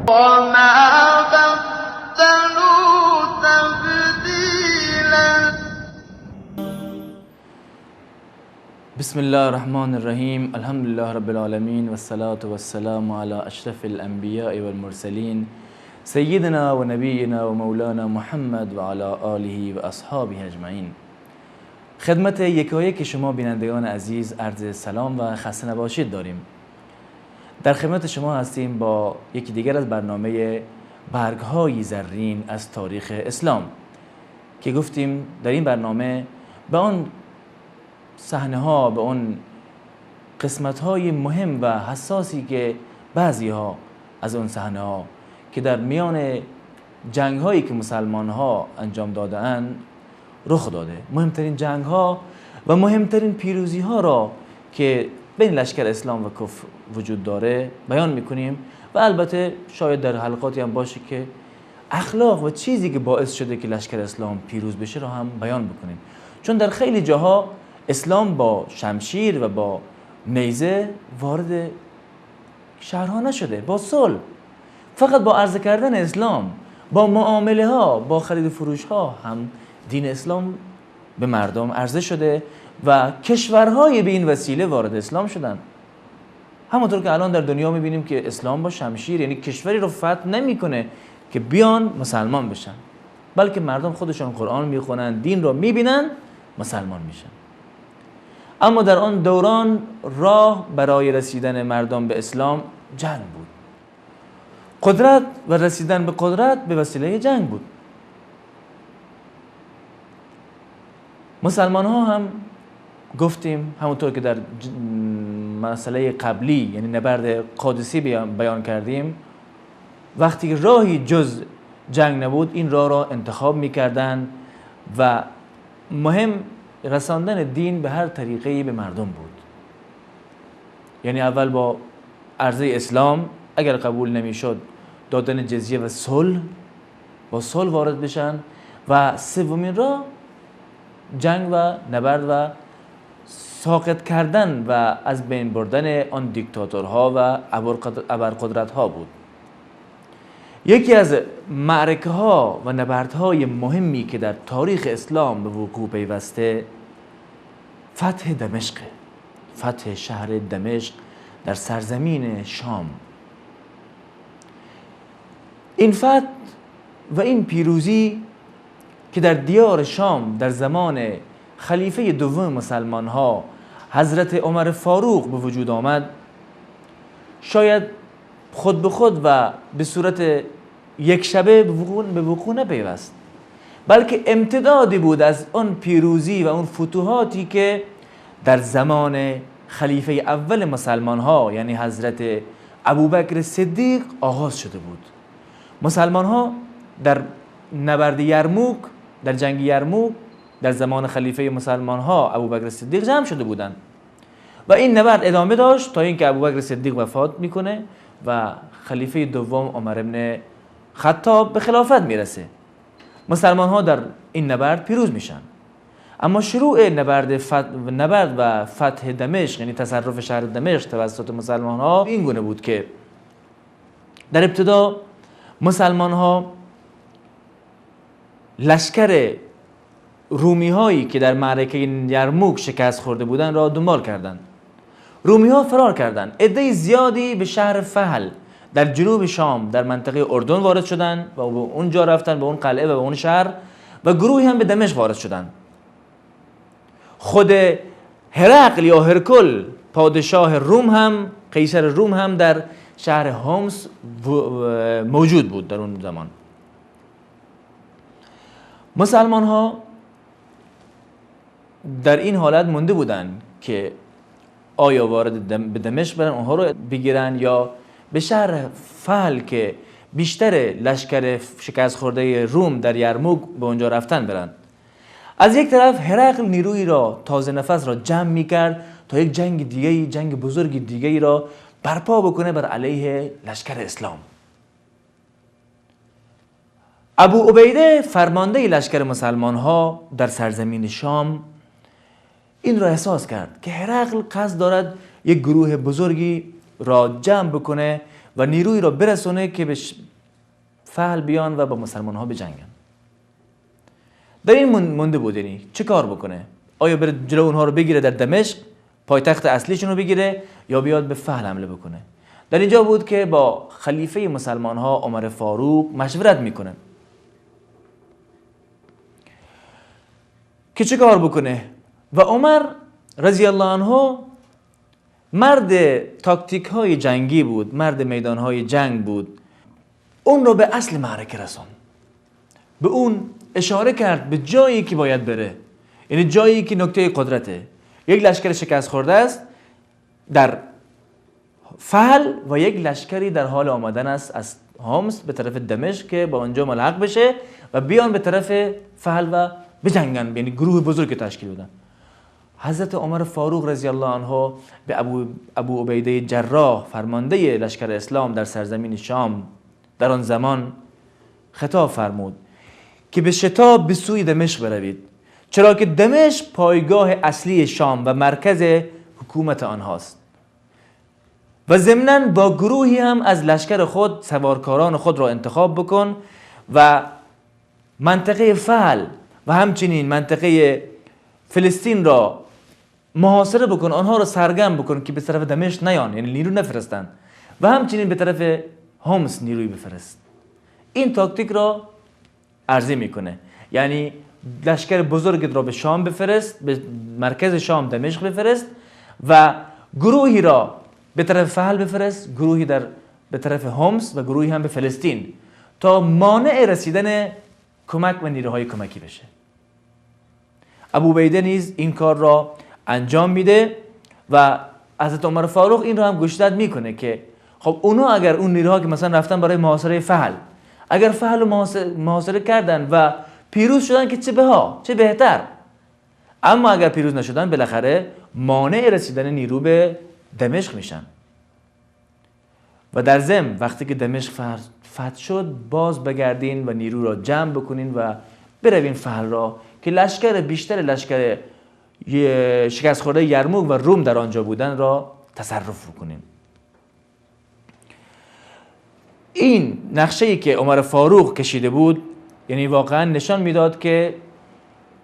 وما بدلوا تبديلا. بسم الله الرحمن الرحیم. الحمد لله رب العالمین و الصلاة و السلام علی اشرف الانبیاء والمرسلین سیدنا و نبینا و مولانا محمد و علی آله و اصحابه اجمعین. خدمت یکایک شما بینندگان عزیز عرض سلام و خسته نباشید داریم. در خدمت شما هستیم با یکی دیگر از برنامه برگ‌های زرین از تاریخ اسلام که گفتیم در این برنامه به آن صحنه‌ها، به اون قسمت‌های مهم و حساسی که بعضی‌ها از اون صحنه‌ها که در میان جنگ‌هایی که مسلمان‌ها انجام داده‌اند رخ داده، مهمترین جنگ‌ها و مهمترین پیروزی‌ها را که بین لشکر اسلام و کفر وجود داره بیان می‌کنیم و البته شاید در حلقاتی هم باشه که اخلاق و چیزی که باعث شده که لشکر اسلام پیروز بشه را هم بیان بکنیم، چون در خیلی جاها اسلام با شمشیر و با نیزه وارد شهرها نشده، با صلح، فقط با عرضه کردن اسلام، با معامله ها، با خرید و فروش ها هم دین اسلام به مردم عرضه شده و کشورهای به این وسیله وارد اسلام شدن. همونطور که الان در دنیا میبینیم که اسلام با شمشیر، یعنی کشوری رو فتح نمیکنه که بیان مسلمان بشن، بلکه مردم خودشون قرآن میخونن، دین رو میبینن، مسلمان میشن. اما در آن دوران راه برای رسیدن مردم به اسلام جنگ بود. قدرت و رسیدن به قدرت به وسیله جنگ بود. مسلمان ها هم گفتیم همونطور که در مسئله قبلی یعنی نبرد قادسی بیان کردیم، وقتی راهی جز جنگ نبود این راه را انتخاب میکردن و مهم رساندن دین به هر طریقه‌ای به مردم بود. یعنی اول با عرضه اسلام، اگر قبول نمیشد دادن جزیه و صلح، با صلح وارد بشن، و سومین راه جنگ و نبرد و ساقط کردن و از بین بردن آن دیکتاتورها و ابرقدرت‌ها بود. یکی از معرکه ها و نبردهای مهمی که در تاریخ اسلام به وقوع پیوسته فتح دمشق، فتح شهر دمشق در سرزمین شام. این فتح و این پیروزی که در دیار شام در زمان خلیفه دوم مسلمان ها حضرت عمر فاروق به وجود آمد، شاید خود به خود و به صورت یک شبه به وقوع نپیوست، بلکه امتدادی بود از آن پیروزی و اون فتوحاتی که در زمان خلیفه اول مسلمان ها یعنی حضرت ابوبکر صدیق آغاز شده بود. مسلمان ها در نبرد یرموک، در جنگ یرموک در زمان خلیفه مسلمان ها ابوبکر صدیق جمع شده بودند و این نبرد ادامه داشت تا اینکه ابوبکر صدیق وفات میکنه و خلیفه دوم عمر ابن خطاب به خلافت میرسه. مسلمان ها در این نبرد پیروز میشن. اما شروع نبرد و فتح دمشق یعنی تصرف شهر دمشق توسط مسلمان ها این گونه بود که در ابتدا مسلمان ها لشکر رومی هایی که در معرکه یرموک شکست خورده بودند را دنبال کردند. رومی ها فرار کردند. عده زیادی به شهر فهل در جنوب شام در منطقه اردن وارد شدند و به اونجا رفتن، به اون قلعه و به اون شهر، و گروهی هم به دمشق وارد شدند. خود هرقل یا هرکل پادشاه روم هم، قیصر روم هم در شهر هومس موجود بود در اون زمان. مسلمان ها در این حالت مونده بودند که آیا وارد به دمشق برن اونها رو بگیرن یا به شهر فهل که بیشتر لشکر شکست خورده روم در یرموک به اونجا رفتن برن. از یک طرف هرقل نیروی را تازه نفس را جمع میکرد تا یک جنگ دیگه‌ای، جنگ بزرگ دیگه‌ای را برپا بکنه بر علیه لشکر اسلام. ابو عبیده فرمانده لشکر مسلمان ها در سرزمین شام این را احساس کرد که هرقل قصد دارد یک گروه بزرگی را جمع بکنه و نیروی را برسونه که به فعل بیان و با مسلمان ها بجنگن. در این مونده بود، یعنی چه کار بکنه؟ آیا بره جلو اونها رو بگیره در دمشق، پایتخت اصلیشون رو بگیره، یا بیاد به فعل حمله بکنه؟ در اینجا بود که با خلیفه مسلمان ها عمر فاروق مشورت میکنه که چه کار بکنه. و عمر رضی الله عنه مرد تاکتیک های جنگی بود، مرد میدان های جنگ بود. اون رو به اصل معرکه رسون، به اون اشاره کرد، به جایی که باید بره، یعنی جایی که نقطه قدرته. یک لشکر شکست خورده است در فعل و یک لشکری در حال آمدن است از حمص به طرف دمشق که با اونجا ملحق بشه و بیان به طرف فعل و بجنگن، یعنی گروه بزرگ تشکیل بدن. حضرت عمر فاروق رضی الله عنه به ابو عبیده جراح فرمانده لشکر اسلام در سرزمین شام در آن زمان خطاب فرمود که به شتاب به سوی دمشق بروید، چرا که دمشق پایگاه اصلی شام و مرکز حکومت آنهاست. و ضمناً با گروهی هم از لشکر خود سوارکاران خود را انتخاب بکن و منطقه فعل و همچنین منطقه فلسطین را محاصره بکن، آنها را سرگرم بکن که به طرف دمشق نیان، یعنی نیرو نفرستن، و همچنین به طرف حمص نیروی بفرست. این تاکتیک را عرضه میکنه، یعنی لشکر بزرگت را به شام بفرست، به مرکز شام دمشق بفرست و گروهی را به طرف فعل بفرست، گروهی به طرف حمص و گروهی هم به فلسطین، تا مانع رسیدن کمک و نیروهای کمکی بشه. ابو عبیده نیز این کار را انجام میده و حضرت عمر فاروق این را هم گوشزد میکنه که خب اونا اگر اون نیروها که مثلا رفتن برای محاصره فعل، اگر فعل رو محاصره کردن و پیروز شدن که چه بهتر، اما اگر پیروز نشدن بالاخره مانع رسیدن نیرو به دمشق میشن. و در ضمن وقتی که دمشق فتح شد، باز بگردین و نیرو را جمع بکنین و بروین فعل را که لشکر بیشتر لشکر شکست خورده یرموک و روم در آنجا بودن را تصرف بکنین. این نقشه‌ای که عمر فاروق کشیده بود، یعنی واقعا نشان میداد که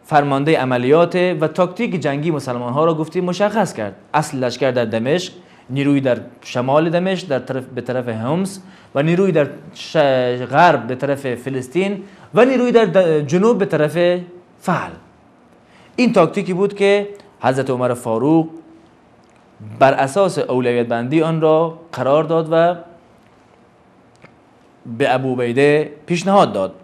فرمانده عملیات و تاکتیک جنگی مسلمان ها را گفتیم مشخص کرد. اصل لشکر در دمشق، نیروی در شمال دمشق به طرف حمص و نیروی در غرب به طرف فلسطین و نیروی در جنوب به طرف فعل. این تاکتیکی بود که حضرت عمر فاروق بر اساس اولویت بندی آن را قرار داد و به ابو عبیده پیشنهاد داد.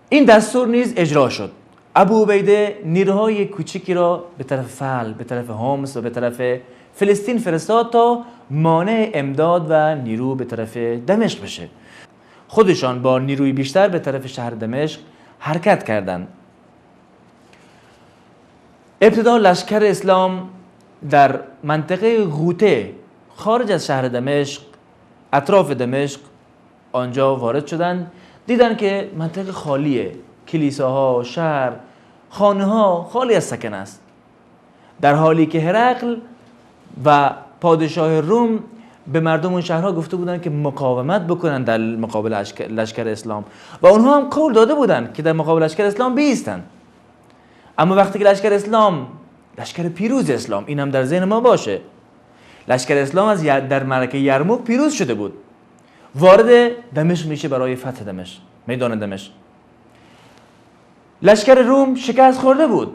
این دستور نیز اجرا شد. ابو عبیده نیروهای کوچکی را به طرف فعل، به طرف حمص و به طرف فلسطین فرستاد تا مانع امداد و نیرو به طرف دمشق بشه. خودشان با نیروی بیشتر به طرف شهر دمشق حرکت کردند. ابتدا لشکر اسلام در منطقه غوطه خارج از شهر دمشق، اطراف دمشق آنجا وارد شدند. دیدن که منطقه خالیه، کلیساها، شهر، خانه‌ها خالی از سکن است، در حالی که هرقل و پادشاه روم به مردم اون شهرها گفته بودن که مقاومت بکنن در مقابل لشکر اسلام و اونها هم قول داده بودن که در مقابل لشکر اسلام بیستن. اما وقتی که لشکر اسلام، لشکر پیروز اسلام، این هم در ذهن ما باشه، لشکر اسلام در معرکه یرموک پیروز شده بود، وارد دمشق میشه برای فتح دمشق، میدان دمشق. لشکر روم شکست خورده بود،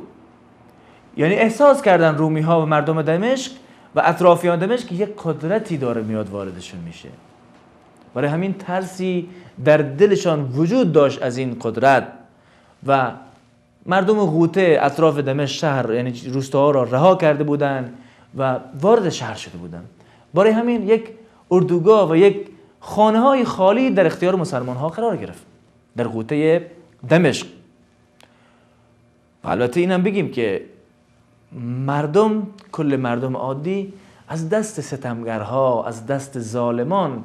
یعنی احساس کردن رومی ها و مردم دمشق و اطرافیان دمشق که یک قدرتی داره میاد واردشون میشه. برای همین ترسی در دلشان وجود داشت از این قدرت و مردم غوطه اطراف دمشق شهر، یعنی روستاها را رها کرده بودن و وارد شهر شده بودن. برای همین یک اردوگاه و یک خانه های خالی در اختیار مسلمان ها قرار گرفت در غوطه دمشق. و البته اینم بگیم که کل مردم عادی از دست ستمگرها، از دست ظالمان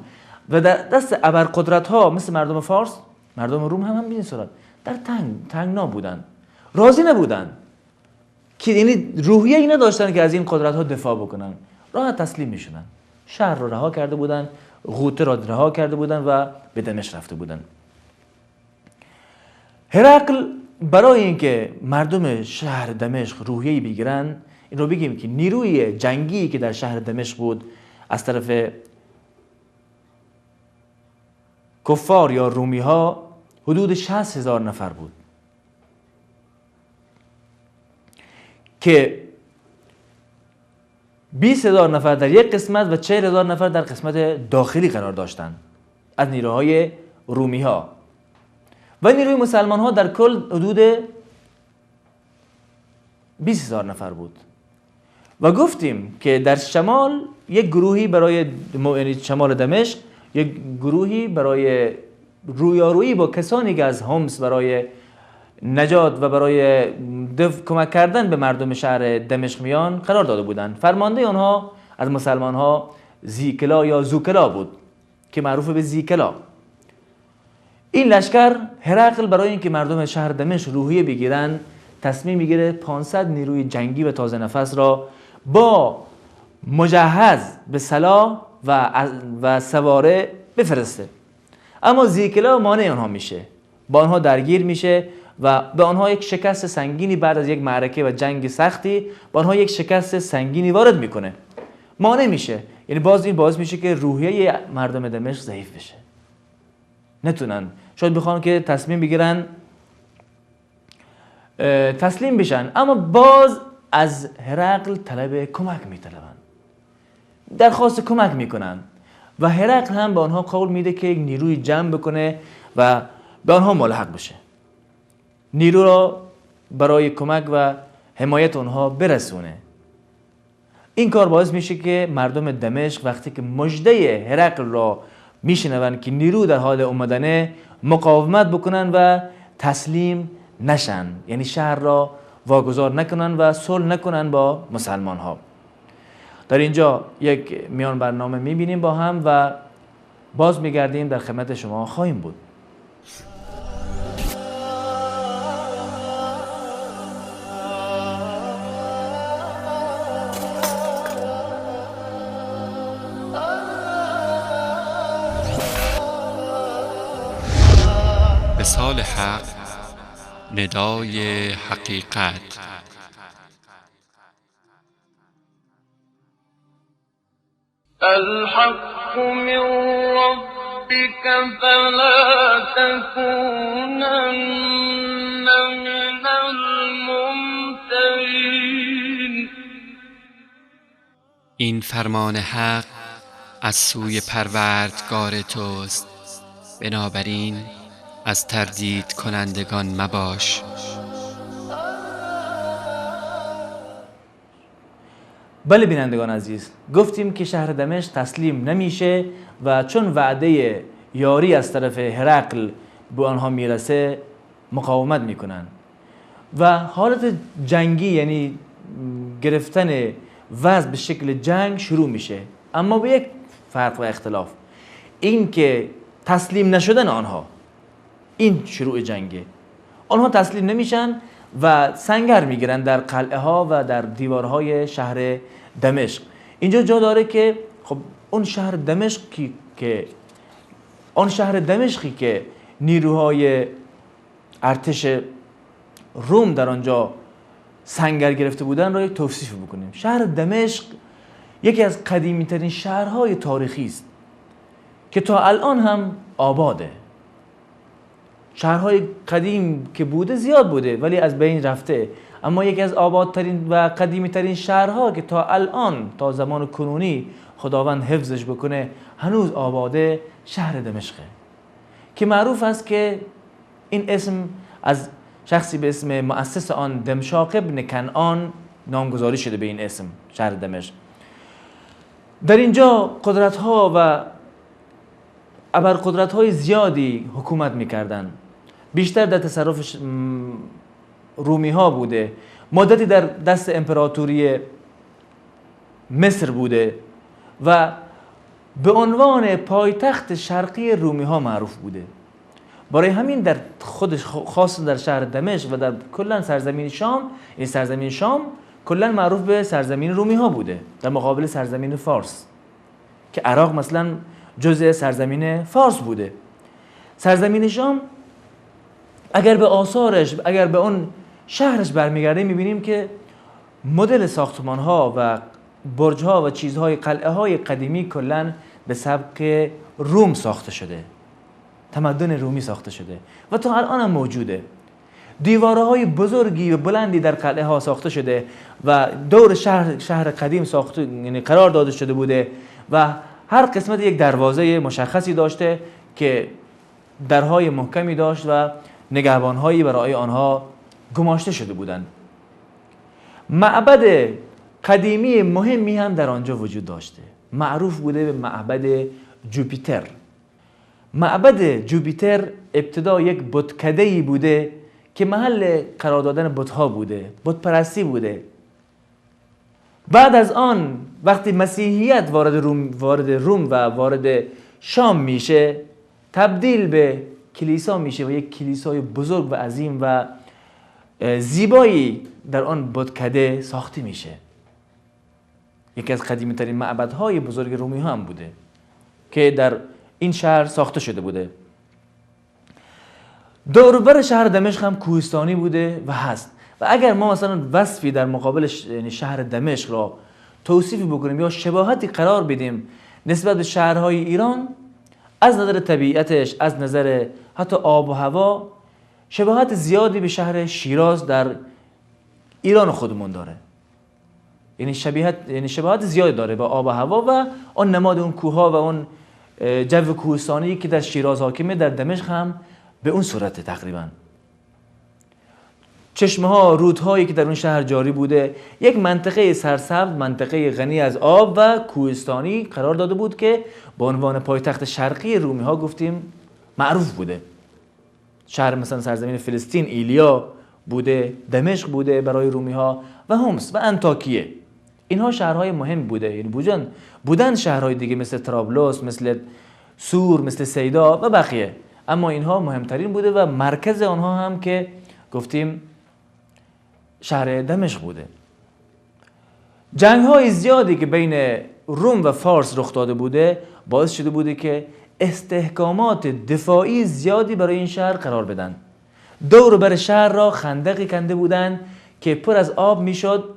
و در دست ابرقدرت‌ها مثل مردم فارس، مردم روم هم به این صورت در تنگنا بودن، راضی نبودن، که یعنی روحیه اینا داشتن که از این قدرت‌ها دفاع بکنن، راحت تسلیم میشدن. شهر رو رها کرده بودن، غوطه را رها کرده بودن و به دمشق رفته بودن. هرقل برای اینکه مردم شهر دمشق روحیه‌ای بگیرن، این رو بگیم که نیروی جنگی که در شهر دمشق بود از طرف کفار یا رومی ها حدود 60,000 نفر بود که 20,000 نفر در یک قسمت و 40,000 نفر در قسمت داخلی قرار داشتند از نیروهای رومی ها و نیروی مسلمان ها در کل حدود 20,000 نفر بود. و گفتیم که در شمال یک گروهی برای شمال دمشق، یک گروهی برای رویارویی با کسانی که از حمص برای نجات و برای کمک کردن به مردم شهر دمشق میان قرار داده بودند. فرمانده آنها از مسلمان ها زیکلا یا زوکلا بود که معروف به زیکلا. این لشکر هرقل برای اینکه مردم شهر دمشق روحیه بگیرن تصمیم میگیره 500 نیروی جنگی و تازه نفس را با مجهز به سلاح و سواره بفرسته. اما زیکلا مانع آنها میشه، با آنها درگیر میشه و به آنها یک شکست سنگینی بعد از یک معرکه و جنگ سختی با آنها یک شکست سنگینی وارد میکنه، مانع میشه. یعنی این باعث میشه که روحیه مردم دمشق ضعیف بشه، نتونن، شاید بخوان که تصمیم بگیرن تسلیم بشن، اما باز از هرقل طلب کمک میطلبن، درخواست کمک میکنن و هرقل هم به آنها قول میده که یک نیروی جمع بکنه و به آنها ملحق بشه، نیرو را برای کمک و حمایت آنها برسونه. این کار باعث میشه که مردم دمشق وقتی که مژده هرقل را میشنون که نیرو در حال اومدنه مقاومت بکنن و تسلیم نشن، یعنی شهر را واگذار نکنن و صلح نکنن با مسلمان ها. در اینجا یک میان برنامه میبینیم با هم و باز میگردیم در خدمت شما خواهیم بود. وصال حق، ندای حقیقت. الحق من ربك فلا تكونن من الممترین. این فرمان حق از سوی پروردگار توست، بنابراین از تردید کنندگان مباش. بله بینندگان عزیز، گفتیم که شهر دمشق تسلیم نمیشه و چون وعده یاری از طرف هرقل به آنها میرسه مقاومت میکنن و حالت جنگی، یعنی گرفتن وضع به شکل جنگ شروع میشه، اما به یک فرق و اختلاف، این که تسلیم نشدن آنها، این شروع جنگه. آنها تسلیم نمیشن و سنگر میگیرن در قلعه ها و در دیوارهای شهر دمشق. اینجا جا داره که خب اون شهر دمشقی که نیروهای ارتش روم در آنجا سنگر گرفته بودن را یک توصیف بکنیم. شهر دمشق یکی از قدیمی ترین شهرهای تاریخی است که تا الان هم آباده. شهرهای قدیم که بوده زیاد بوده ولی از بین رفته، اما یکی از آبادترین و قدیمی ترین شهرها که تا الان، تا زمان کنونی خداوند حفظش بکنه هنوز آباده، شهر دمشقه که معروف است که این اسم از شخصی به اسم مؤسس آن دمشاق ابن کنعان نامگذاری شده به این اسم شهر دمشق. در اینجا قدرت‌ها و ابرقدرت‌های زیادی حکومت می‌کردند، بیشتر در تصرف رومی ها بوده، مدتی در دست امپراتوری مصر بوده و به عنوان پایتخت شرقی رومی ها معروف بوده. برای همین در خودش، خاص در شهر دمشق و در کلا سرزمین شام، این سرزمین شام کلا معروف به سرزمین رومی ها بوده در مقابل سرزمین فارس. که عراق مثلا جزء سرزمین فارس بوده. سرزمین شام اگر به آثارش، اگر به اون شهرش برمیگردیم میبینیم که مدل ساختمان ها و برج ها و چیزهای قلعه های قدیمی کلا به سبک روم ساخته شده، تمدن رومی ساخته شده و تا الان هم موجوده. دیوارهای بزرگی و بلندی در قلعه ها ساخته شده و دور شهر قدیم ساخته، یعنی قرار داده شده بوده و هر قسمت یک دروازه مشخصی داشته که درهای محکمی داشت و نگهبانهایی برای آنها گماشته شده بودند. معبد قدیمی مهمی هم در آنجا وجود داشته، معروف بوده به معبد جوپیتر. معبد جوپیتر ابتدا یک بتکده‌ای بوده که محل قرار دادن بت‌ها بوده، بت پرستی بوده. بعد از آن وقتی مسیحیت وارد روم و وارد شام میشه، تبدیل به کلیسا میشه و یک کلیسای بزرگ و عظیم و زیبایی در آن بتکده ساخته میشه. یکی از قدیمی ترین معبدهای بزرگ رومی ها هم بوده که در این شهر ساخته شده بوده. دوربر شهر دمشق هم کوهستانی بوده و هست و اگر ما مثلا وصفی در مقابل یعنی شهر دمشق را توصیفی بکنیم یا شباهتی قرار بدیم نسبت به شهرهای ایران، از نظر طبیعتش، از نظر حتی آب و هوا، شباهت زیادی به شهر شیراز در ایران خودمون داره. یعنی شباهت زیادی داره با آب و هوا و آن نماد اون کوه‌ها و اون جو کوهستانی که در شیراز حاکمه، در دمشق هم به اون صورت تقریبا. چشمه ها، رودهایی که در اون شهر جاری بوده، یک منطقه سرسبز، منطقه غنی از آب و کوهستانی قرار داده بود که به عنوان پایتخت شرقی رومی ها گفتیم معروف بوده. شهر مثلا سرزمین فلسطین ایلیا بوده، دمشق بوده برای رومی ها و همس و انطاکیه. اینها شهرهای مهم بوده، یعنی بودن شهرهای دیگه مثل طرابلس، مثل سور، مثل سیدا و بقیه، اما اینها مهمترین بوده و مرکز آنها هم که گفتیم شهر دمشق بوده. جنگ‌های زیادی که بین روم و فارس رخ داده بوده باعث شده بوده که استحکامات دفاعی زیادی برای این شهر قرار بدن. دور بر شهر را خندقی کنده بودن که پر از آب میشد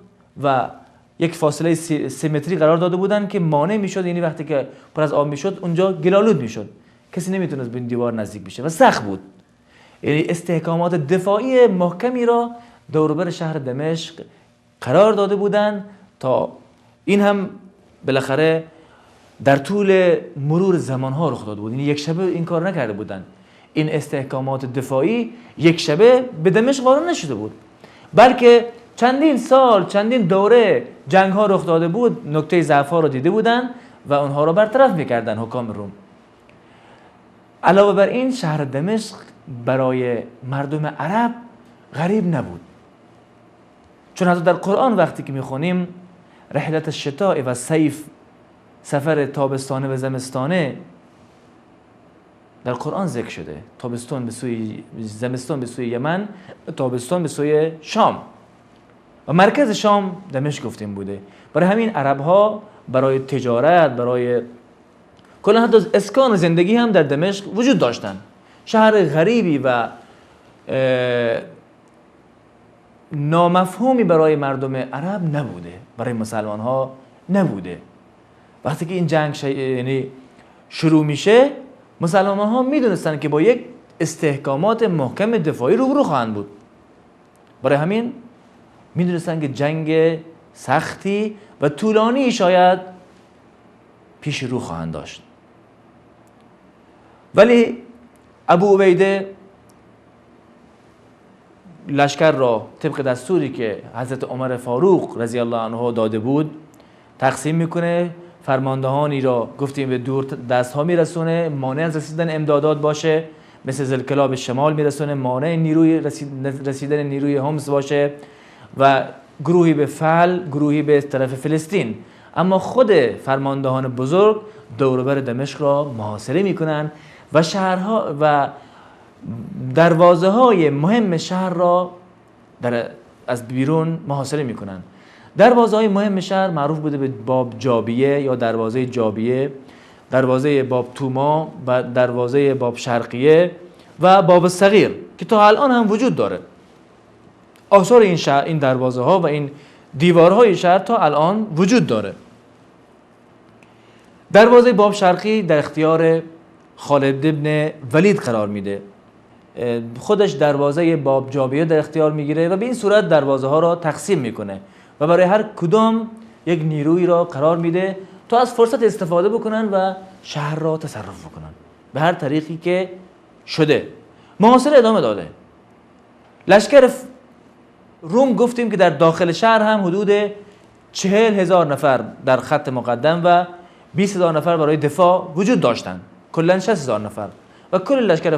و یک فاصله 3 متری قرار داده بودن که مانع میشد، یعنی وقتی که پر از آب میشد اونجا گلالود میشد، کسی نمیتونست به این دیوار نزدیک بشه و سخت بود. یعنی استحکامات دفاعی محکمی را دور بر شهر دمشق قرار داده بودن تا این هم بالاخره در طول مرور زمانها رخ داده بود. یعنی یک شبه این کار نکرده بودن. این استحکامات دفاعی یک شبه به دمشق وارد نشده بود، بلکه چندین سال، چندین دوره جنگ ها رخ داده بود، نکته ضعف ها رو دیده بودن و اونها رو برطرف میکردن حکام روم. علاوه بر این شهر دمشق برای مردم عرب غریب نبود، چون حتی در قرآن وقتی که میخونیم رحلت الشتاء و صیف، سفر تابستانه و زمستانه در قرآن ذکر شده. تابستان به سوی زمستان به سوی یمن، تابستان به سوی شام و مرکز شام دمشق گفتیم بوده. برای همین عرب ها برای تجارت، برای کلا حتی اسکان و زندگی هم در دمشق وجود داشتن. شهر غریبی و نامفهومی برای مردم عرب نبوده، برای مسلمان ها نبوده. وقتی که این جنگ یعنی شروع میشه، مسلمان ها میدونستن که با یک استحکامات محکم دفاعی روبرو خواهند بود. برای همین میدونستن که جنگ سختی و طولانی شاید پیش رو خواهند داشت. ولی ابو عبیده لشکر را طبق دستوری که حضرت عمر فاروق رضی الله عنه داده بود تقسیم میکنه. فرماندهانی را گفتیم به دور دست ها میرسونه، مانع از رسیدن امدادات باشه، مثل ذوالکلا به شمال میرسونه، مانع نیروی رسیدن نیروی حمص باشه و گروهی به فعل، گروهی به طرف فلسطین. اما خود فرماندهان بزرگ دوروبر دمشق را محاصره میکنن و شهرها و دروازه های مهم شهر را از بیرون محاصره میکنن. دروازه های مهم شهر معروف بوده به باب جابیه یا دروازه جابیه دروازه باب توما و دروازه باب شرقیه و باب صغیر که تا الان هم وجود داره. آثار این شهر، این دروازه ها و این دیوارهای شهر تا الان وجود داره. دروازه باب شرقی در اختیار خالد ابن ولید قرار میده. خودش دروازه باب جابیه در اختیار میگیره و به این صورت دروازه ها را تقسیم میکنه و برای هر کدام یک نیروی را قرار میده تا از فرصت استفاده بکنن و شهر را تصرف بکنن به هر طریقی که شده. محاصره ادامه داده. لشکر روم گفتیم که در داخل شهر هم حدود 40,000 نفر در خط مقدم و 20,000 نفر برای دفاع وجود داشتند. کلاً 60,000 نفر و کل لشکر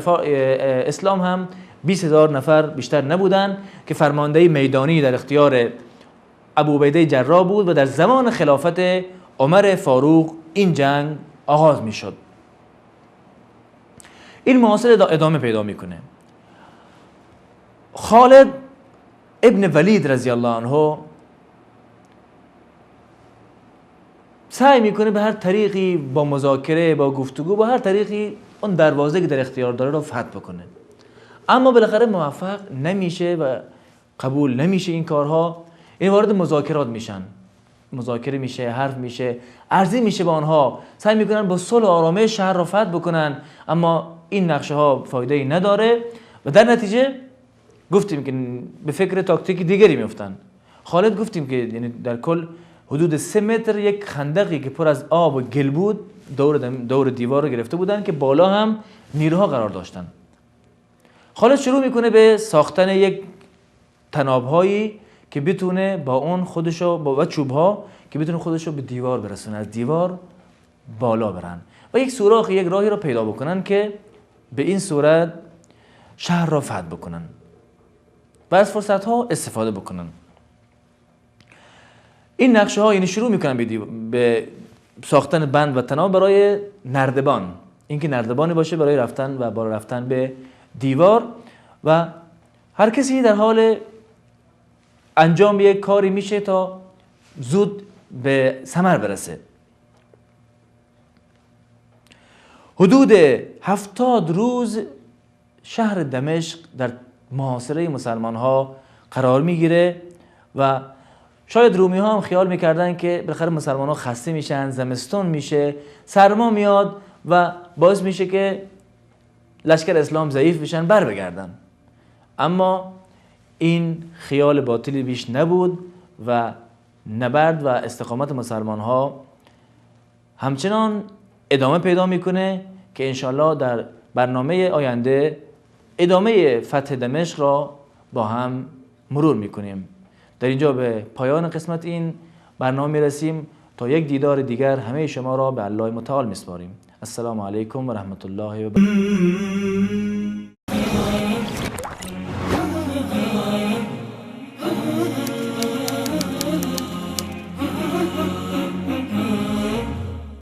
اسلام هم 20,000 نفر بیشتر نبودند که فرماندهی میدانی در اختیار ابوعبیده جراح بود و در زمان خلافت عمر فاروق این جنگ آغاز می شد. این محاصره ادامه پیدا میکنه. خالد ابن ولید رضی الله عنه سعی میکنه به هر طریقی با مذاکره، با گفتگو، با هر طریقی اون دروازه که در اختیار داره رو فتح بکنه، اما بالاخره موفق نمیشه و قبول نمیشه این کارها. این وارد مذاکرات میشن، مذاکره میشه، حرف میشه، عرضی میشه با آنها، سعی میکنن با صلح و آرامش شهر رو فتح بکنن، اما این نقشه ها فایده ای نداره و در نتیجه گفتیم که به فکر تاکتیک دیگری میفتن. خالد گفتیم که یعنی در کل حدود 3 متر یک خندقی که پر از آب و گل بود دور دیوار رو گرفته بودن که بالا هم نیروها قرار داشتن. خالد شروع میکنه به ساختن یک تنابهایی که بتونه با اون خودشو و چوبها که بتونه خودشو به دیوار برسونه، از دیوار بالا برن و یک سوراخ، یک راهی رو پیدا بکنن که به این صورت شهر را فتح بکنن و از فرصت ها استفاده بکنن. این نقشه ها یعنی شروع میکنن به ساختن بند و تناب برای نردبان، اینکه نردبانی باشه برای رفتن و بالا رفتن به دیوار و هر کسی در حال انجام یک کاری میشه تا زود به ثمر برسه. حدود 70 روز شهر دمشق در محاصره مسلمان ها قرار میگیره و شاید رومی ها هم خیال میکردن که بالاخره مسلمان ها خسته میشن، زمستون میشه، سرما میاد و باعث میشه که لشکر اسلام ضعیف بشن، بر بگردن. اما این خیال باطلی بیش نبود و نبرد و استقامت مسلمان ها همچنان ادامه پیدا میکنه که انشالله در برنامه آینده ادامه فتح دمشق را با هم مرور میکنیم. در اینجا به پایان قسمت این برنامه میرسیم. تا یک دیدار دیگر همه شما را به الله متعال میسپاریم. السلام علیکم و رحمت الله و برکاته.